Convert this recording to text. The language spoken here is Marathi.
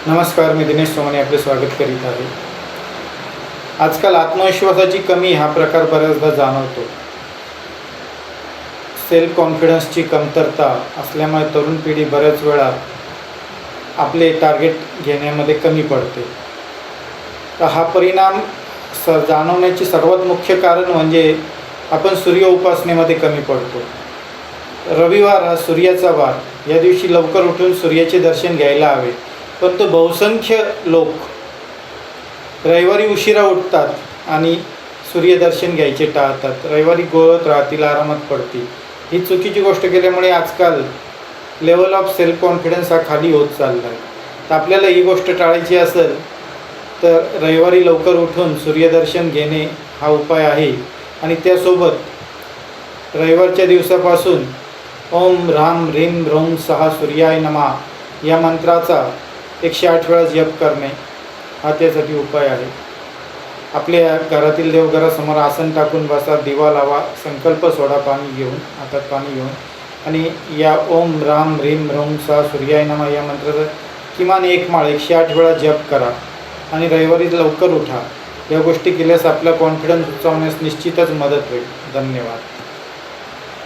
नमस्कार, मी दिनेश सोमानी आपले स्वागत करीत आहे। आजकाल आत्मविश्वासाची कमी हा प्रकार बऱ्याचदा जाणवतो। सेल्फ कॉन्फिडन्सची कमतरता असल्यामुळे तरुण पिढी बऱ्याच वेळा आपले टार्गेट घेण्यामध्ये कमी पडते। तर हा परिणाम जाणवण्याची सर्वात मुख्य कारण म्हणजे आपण सूर्य उपासनेमध्ये कमी पडतो। रविवार हा सूर्याचा वार, या दिवशी लवकर उठून सूर्याचे दर्शन घ्यायला हवे, परंतु बहुसंख्य लोक रविवारी उशिरा उठतात आणि सूर्यदर्शन घ्यायचे टाळतात। रविवारी गोळत राहतील, आरामात पडतील। ही चुकीची गोष्ट केल्यामुळे आजकाल लेवल ऑफ सेल्फ कॉन्फिडन्स हा खाली होत चालला आहे। तर आपल्याला ही गोष्ट टाळायची असेल तर रविवारी लवकर उठून सूर्यदर्शन घेणे हा उपाय आहे। आणि त्यासोबत रविवारच्या दिवसापासून ओम ह्राम ह्रीं ह्रौं सहा सूर्याय नमः या मंत्राचा 108 वेळा जप करणे हा त्यासाठी उपाय आहे। आपल्या घरातील देवघरासमोर आसन टाकून बसा, दिवा लावा, संकल्प सोडा पाणी घेऊन, हातात पाणी घेऊन, आणि या ओम ह्राम ह्रीं ह्रौं सहा सूर्याय नमः या मंत्राचा किमान 1 माळ 108 वेळा जप करा आणि रविवारी लवकर उठा। या गोष्टी केल्यास आपला कॉन्फिडन्स उंचावण्यास निश्चितच मदत होईल। धन्यवाद।